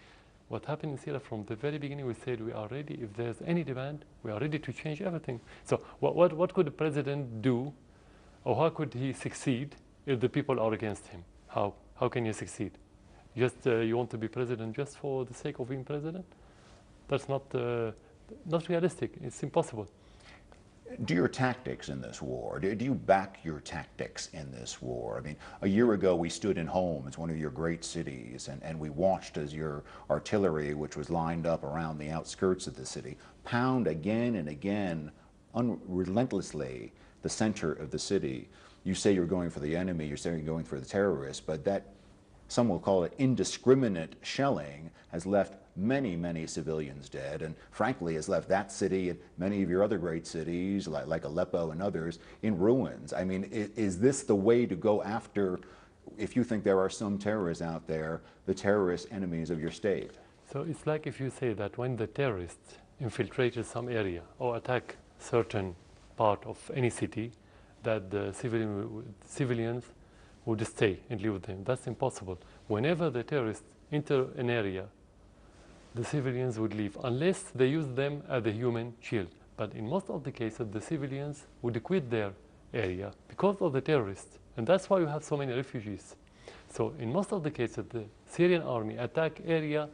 S3: What happened in Syria from the very beginning, we said we are ready. If there's any demand, we are ready to change everything. So what could the president do, or how could he succeed if the people are against him? How can he succeed? Just you want to be president just for the sake of being president? That's not realistic. It's impossible.
S4: Do your tactics in this war, do you back your tactics in this war? I mean, a year ago we stood in Homs, one of your great cities, and we watched as your artillery, which was lined up around the outskirts of the city, pound again and again, relentlessly, the center of the city. You say you're going for the enemy, you're saying you're going for the terrorists, but that, some will call it indiscriminate shelling, has left many, many civilians dead, and frankly has left that city and many of your other great cities, like Aleppo and others, in ruins. I mean, is this the way to go after, if you think there are some terrorists out there, the terrorist enemies of your state?
S3: So it's like if you say that when the terrorists infiltrated some area or attack certain part of any city, that the civilians would stay and live with them. That's impossible. Whenever the terrorists enter an area, the civilians would leave, unless they use them as a human shield. But in most of the cases, the civilians would quit their area because of the terrorists. And that's why you have so many refugees. So in most of the cases, the Syrian army attack area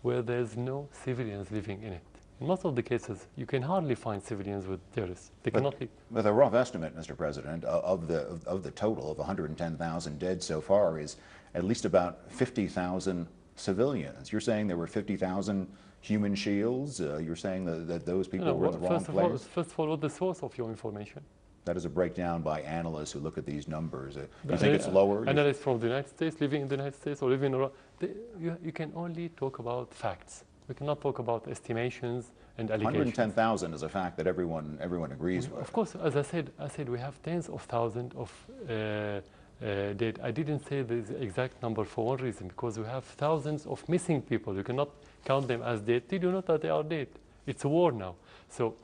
S3: where there's no civilians living in it. In most of the cases, you can hardly find civilians with terrorists. They cannot live.
S4: With a rough estimate, Mr. President, of the total of 110,000 dead so far is at least about 50,000 civilians. You're saying there were 50,000 human shields? You're saying that those people were in the wrong place?
S3: First of all, what's the source of your information?
S4: That is a breakdown by analysts who look at these numbers. You think it's lower?
S3: Analysts from the United States, living in the United States or living around, you can only talk about facts. We cannot talk about estimations and allegations.
S4: 110,000 is a fact that everyone agrees with.
S3: Of course, as I said, we have tens of thousands of dead. I didn't say the exact number for one reason, because we have thousands of missing people. You cannot count them as dead. Did you know that they are dead? It's a war now. So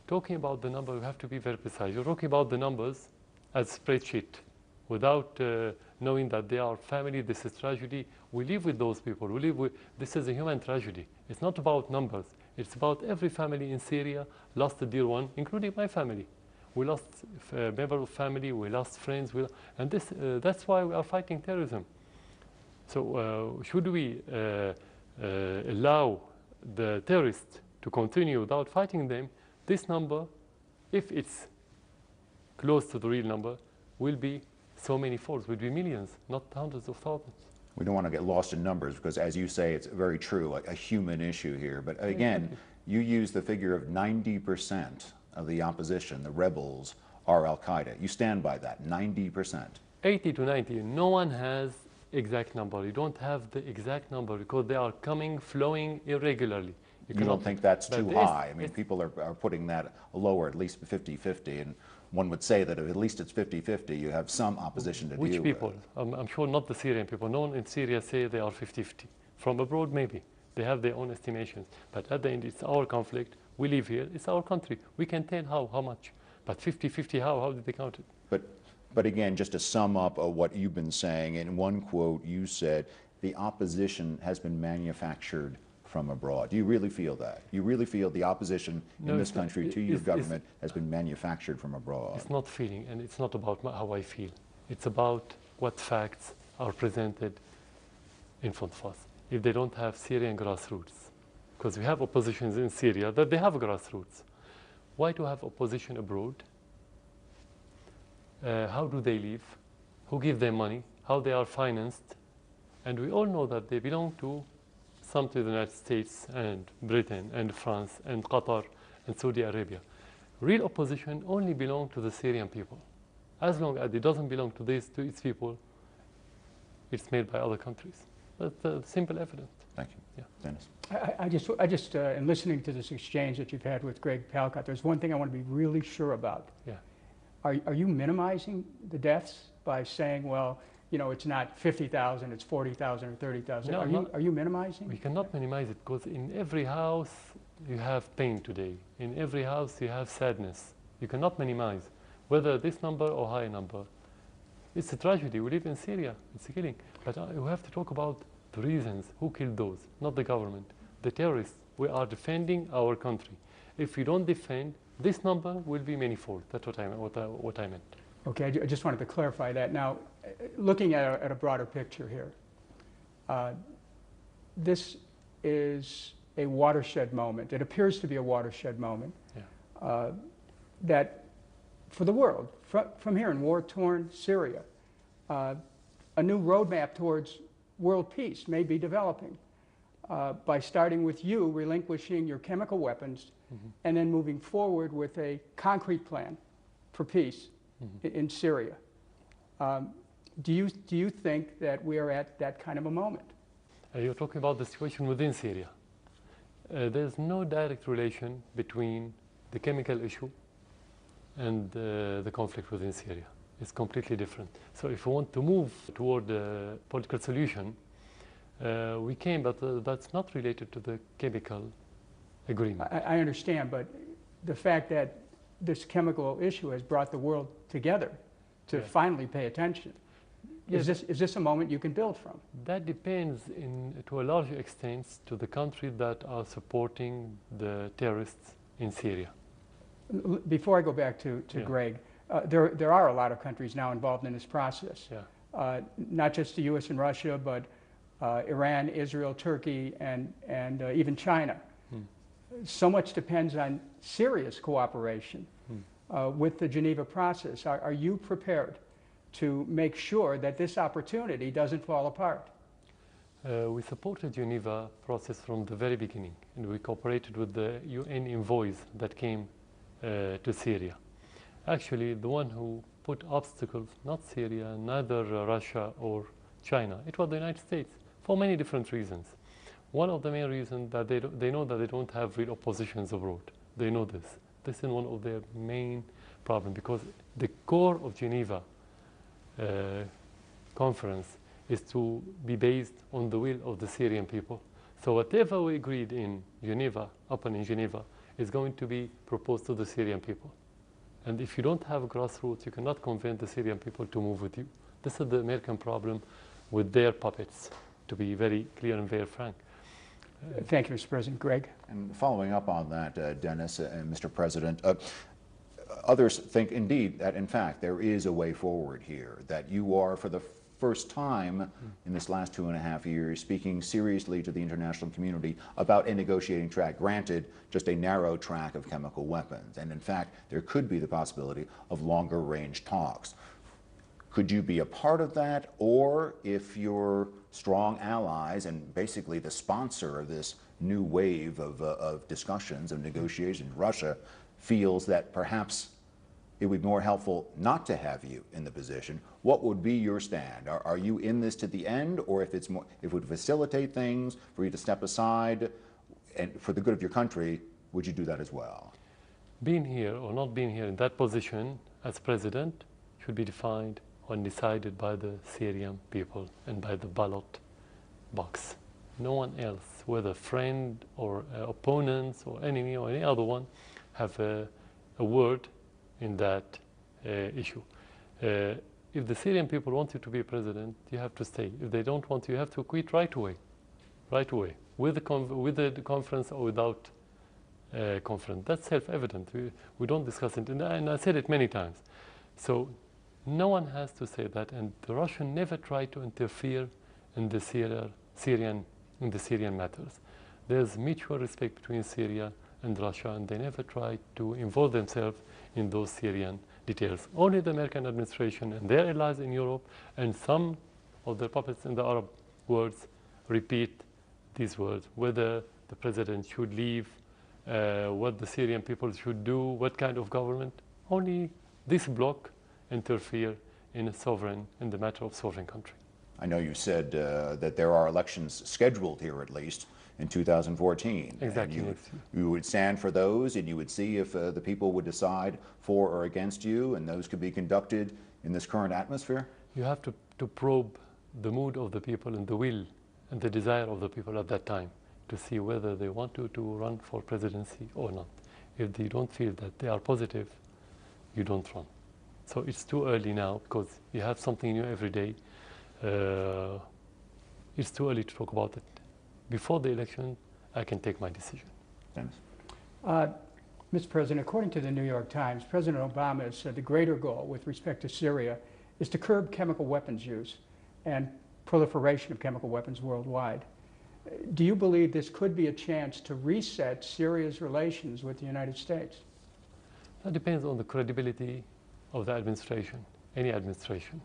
S3: talking about the number, we have to be very precise. You're talking about the numbers as a spreadsheet without knowing that they are family. This is tragedy. We live with those people. This is a human tragedy. It's not about numbers. It's about every family in Syria lost a dear one, including my family. We lost a member of family, we lost friends, and that's why we are fighting terrorism. So should we allow the terrorists to continue without fighting them? This number, if it's close to the real number, will be so many folds, will be millions, not hundreds of thousands.
S4: We don't want to get lost in numbers because, as you say, it's very true, a human issue here. But again, you use the figure of 90% of the opposition, the rebels, are al-Qaeda. You stand by that, 90%.
S3: 80 to 90, no one has exact number. You don't have the exact number because they are coming, flowing irregularly.
S4: You don't think that's too high? I mean, people are putting that lower, at least 50-50, and one would say that if at least it's 50-50, you have some opposition to deal with.
S3: Which people? I'm sure not the Syrian people. No one in Syria say they are 50-50. From abroad, maybe. They have their own estimations. But at the end, it's our conflict. We live here. It's our country. We can tell how much. But 50-50, how did they count it?
S4: But again, just to sum up what you've been saying, in one quote you said, the opposition has been manufactured from abroad. Do you really feel that? You really feel the opposition in this country to your government has been manufactured from abroad?
S3: It's not feeling, and it's not about how I feel. It's about what facts are presented in front of us. If they don't have Syrian grassroots, because we have oppositions in Syria that they have grassroots. Why to have opposition abroad? How do they live? Who give them money? How they are financed? And we all know that they belong to some to the United States and Britain and France and Qatar and Saudi Arabia. Real opposition only belongs to the Syrian people. As long as it doesn't belong to its people, it's made by other countries. That's simple evidence.
S4: Thank you.
S3: Yeah.
S4: Dennis?
S2: I just in listening to this exchange that you've had with Greg Palcott, there's one thing I want to be really sure about.
S3: Yeah.
S2: Are you minimizing the deaths by saying, well, you know, it's not 50,000, it's 40,000 or 30,000?
S3: No,
S2: are you minimizing?
S3: We cannot minimize it because in every house you have pain today. In every house you have sadness. You cannot minimize whether this number or high number. It's a tragedy. We live in Syria. It's a killing. But we have to talk about the reasons. Who killed those? Not the government. The terrorists. We are defending our country. If we don't defend, this number will be manifold. That's what I meant.
S2: Okay, I just wanted to clarify that. Now, looking at a broader picture here, this is a watershed moment. It appears to be a watershed moment that, for the world, from here in war-torn Syria, a new roadmap towards world peace may be developing by starting with you relinquishing your chemical weapons and then moving forward with a concrete plan for peace in Syria. Do you think that we are at that kind of a moment?
S3: You're talking about the situation within Syria. There's no direct relation between the chemical issue and the conflict within Syria. It's completely different. So if we want to move toward a political solution, we can, but that's not related to the chemical agreement.
S2: I understand, but the fact that this chemical issue has brought the world together to finally pay attention. Yes. Is this a moment you can build from?
S3: That depends to a large extent to the countries that are supporting the terrorists in Syria.
S2: Before I go back to Greg, there are a lot of countries now involved in this process.
S3: Yeah.
S2: Not just the U.S. and Russia, but Iran, Israel, Turkey, and even China. So much depends on Syria's cooperation with the Geneva process. Are you prepared to make sure that this opportunity doesn't fall apart?
S3: We supported Geneva process from the very beginning, and we cooperated with the UN envoys that came to Syria. Actually, the one who put obstacles, not Syria, neither Russia or China, it was the United States, for many different reasons. One of the main reasons that they know that they don't have real oppositions abroad. They know this. This is one of their main problems, because the core of Geneva conference is to be based on the will of the Syrian people. So whatever we agreed in Geneva, in Geneva, is going to be proposed to the Syrian people. And if you don't have grassroots, you cannot convince the Syrian people to move with you. This is the American problem with their puppets, to be very clear and very frank.
S2: Thank you, Mr. President. Greg?
S4: And following up on that, Dennis and Mr. President, others think indeed that in fact there is a way forward here, that you are for the first time in this last 2.5 years speaking seriously to the international community about a negotiating track, granted just a narrow track of chemical weapons. And in fact, there could be the possibility of longer range talks. Could you be a part of that? Or if your strong allies and basically the sponsor of this new wave of discussions, of negotiations, Russia, feels that perhaps it would be more helpful not to have you in the position, what would be your stand? Are you in this to the end, or if it's more, if it would facilitate things for you to step aside and for the good of your country, would you do that as well?
S3: Being here or not being here in that position as president should be defined and decided by the Syrian people and by the ballot box. No one else, whether friend or opponents or enemy or any other one, have a word in that issue. If the Syrian people want you to be president, you have to stay. If they don't want you, you have to quit right away, with the conference or without conference. That's self-evident. We don't discuss it, and I said it many times. So no one has to say that, and the Russians never try to interfere in the Syrian matters. There's mutual respect between Syria and Russia, and they never try to involve themselves in those Syrian details. Only the American administration and their allies in Europe and some of the puppets in the Arab world repeat these words, whether the president should leave, what the Syrian people should do, what kind of government. Only this bloc interfere in the matter of sovereign country.
S4: I know you said that there are elections scheduled here, at least, in 2014.
S3: Exactly.
S4: And you would stand for those, and you would see if the people would decide for or against you, and those could be conducted in this current atmosphere?
S3: You have to probe the mood of the people and the will and the desire of the people at that time to see whether they want to run for presidency or not. If they don't feel that they are positive, you don't run. So it's too early now, because you have something new every day. It's too early to talk about it. Before the election, I can take my decision.
S4: Dennis?
S2: Mr. President, according to the New York Times, President Obama has said the greater goal with respect to Syria is to curb chemical weapons use and proliferation of chemical weapons worldwide. Do you believe this could be a chance to reset Syria's relations with the United States?
S3: That depends on the credibility of the administration, any administration.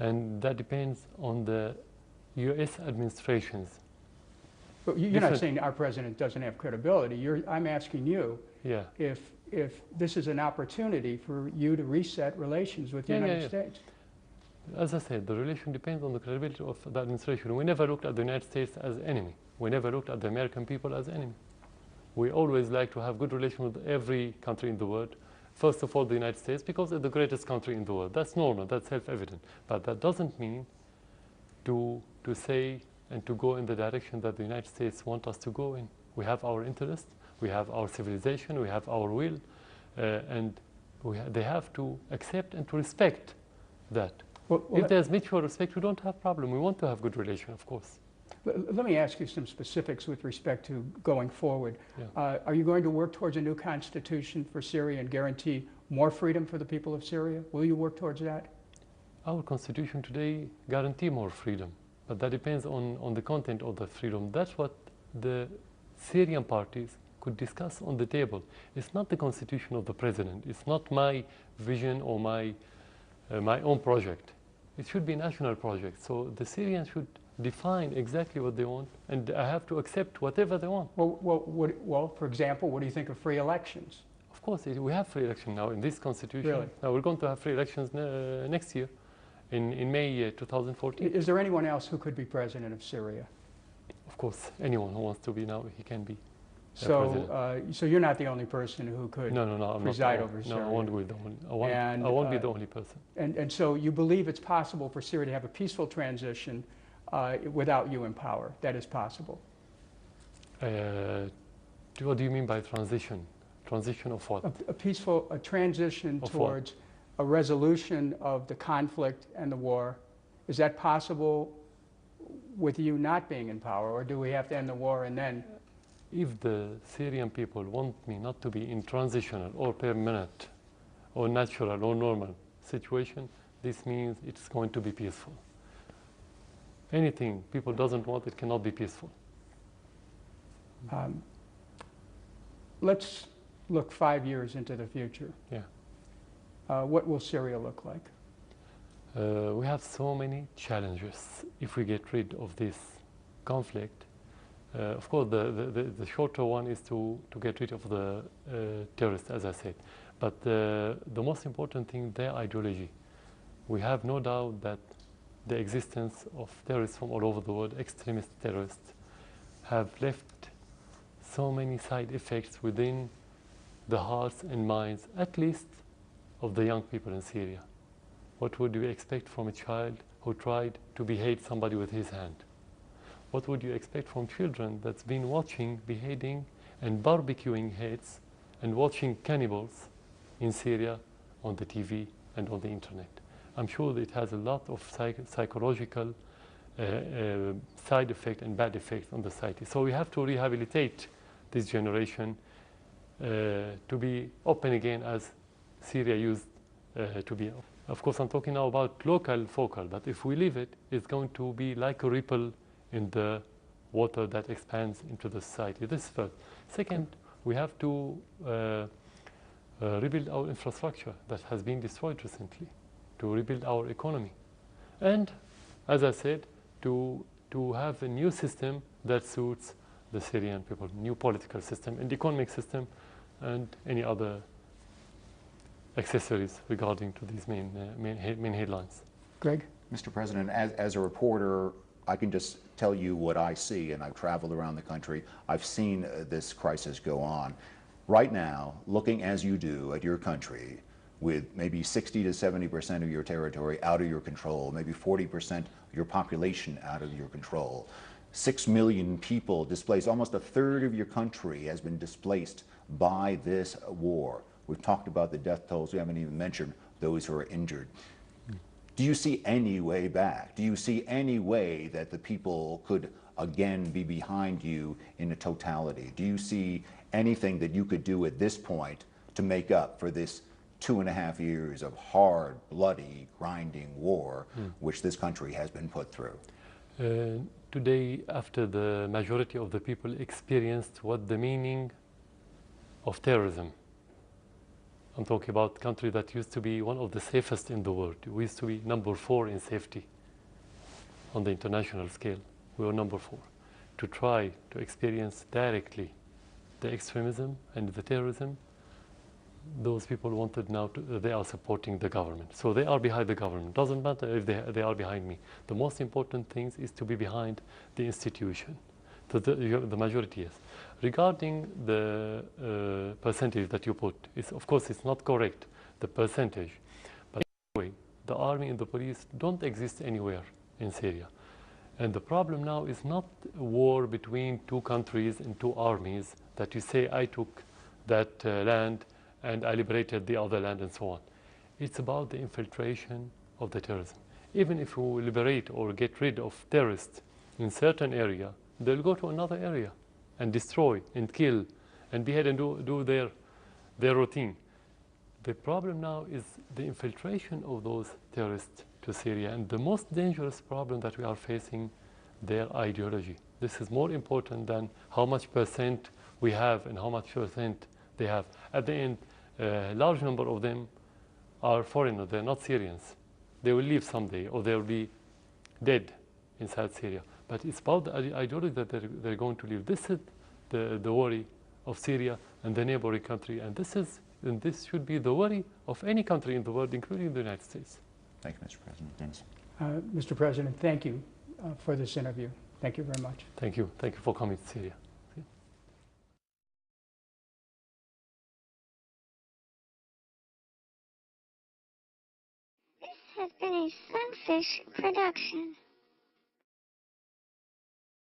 S3: And that depends on the U.S. administrations.
S2: But you're not saying our president doesn't have credibility. I'm asking you if this is an opportunity for you to reset relations with the United States.
S3: As I said, the relation depends on the credibility of the administration. We never looked at the United States as enemy. We never looked at the American people as enemy. We always like to have good relations with every country in the world. First of all, the United States, because it's the greatest country in the world. That's normal, that's self-evident. But that doesn't mean to say and to go in the direction that the United States want us to go in. We have our interests, we have our civilization, we have our will, and they have to accept and to respect that. If there's mutual respect, we don't have problem. We want to have good relation, of course.
S2: Let me ask you some specifics with respect to going forward. Are you going to work towards a new constitution for Syria and guarantee more freedom for the people of Syria? Will you work towards that?
S3: Our constitution today guarantees more freedom, but that depends on the content of the freedom. That's what the Syrian parties could discuss on the table. It's not the constitution of the president. It's not my vision or my own project. It should be a national project. So the Syrians should define exactly what they want, and I have to accept whatever they want.
S2: Well, for example, what do you think of free elections?
S3: Of course, we have free elections now in this constitution.
S2: Really?
S3: Now we're going to have free elections next year, in May 2014.
S2: Is there anyone else who could be president of Syria?
S3: Of course, anyone who wants to be now, he can be.
S2: So you're not the only person who could preside over Syria?
S3: No, I won't be the only. I won't be the only person.
S2: And so you believe it's possible for Syria to have a peaceful transition without you in power? That is possible.
S3: What do you mean by transition? Transition of what?
S2: A transition towards a resolution of the conflict and the war. Is that possible with you not being in power, or do we have to end the war and then?
S3: If the Syrian people want me not to be in transitional or permanent or natural or normal situation, this means it's going to be peaceful. anything people doesn't want, it cannot be peaceful.
S2: Let's look 5 years into the future.
S3: Yeah.
S2: What will Syria look like?
S3: We have so many challenges if we get rid of this conflict. Of course, the shorter one is to get rid of the terrorists, as I said. But the most important thing, their ideology. We have no doubt that the existence of terrorists from all over the world, extremist terrorists, have left so many side effects within the hearts and minds, at least of the young people in Syria. What would you expect from a child who tried to behead somebody with his hand? What would you expect from children that's been watching beheading and barbecuing heads and watching cannibals in Syria on the TV and on the internet? I'm sure that it has a lot of psychological side effect and bad effects on the society. So we have to rehabilitate this generation to be open again as Syria used to be. Of course, I'm talking now about local focal, but if we leave it, it's going to be like a ripple in the water that expands into the society. This is first. Second, we have to rebuild our infrastructure that has been destroyed recently, to rebuild our economy. And, as I said, to have a new system that suits the Syrian people, new political system and economic system, and any other accessories regarding to these main headlines.
S2: Greg?
S4: Mr. President, as a reporter, I can just tell you what I see, and I've traveled around the country. I've seen this crisis go on. Right now, looking as you do at your country, with maybe 60 to 70% of your territory out of your control, maybe 40% of your population out of your control, 6 million people displaced, almost a third of your country has been displaced by this war. We've talked about the death tolls. We haven't even mentioned those who are injured. Do you see any way back? Do you see any way that the people could again be behind you in a totality? Do you see anything that you could do at this point to make up for this 2.5 years of hard, bloody, grinding war which this country has been put through?
S3: Today, after the majority of the people experienced what the meaning of terrorism, I'm talking about a country that used to be one of the safest in the world. We used to be number 4 in safety on the international scale. We were number 4. To try to experience directly the extremism and the terrorism, those people wanted now they are supporting the government. So they are behind the government. Doesn't matter if they are behind me. The most important thing is to be behind the institution. The majority is. Regarding the percentage that you put, of course it's not correct, the percentage. But anyway, the army and the police don't exist anywhere in Syria. And the problem now is not a war between two countries and two armies that you say, I took that land and I liberated the other land and so on. It's about the infiltration of the terrorism. Even if we liberate or get rid of terrorists in certain area, they'll go to another area and destroy and kill and behead and do their routine. The problem now is the infiltration of those terrorists to Syria, and the most dangerous problem that we are facing, their ideology. This is more important than how much percent we have and how much percent they have. At the end, a large number of them are foreigners, they're not Syrians. They will leave someday or they will be dead inside Syria. But it's about the ideology that they're going to leave. This is the worry of Syria and the neighboring country, and this should be the worry of any country in the world, including the United States.
S4: Thank you, Mr. President. Thanks.
S2: Mr. President, thank you for this interview. Thank you very much.
S3: Thank you. Thank you for coming to Syria.
S5: This has been a Sunfish production.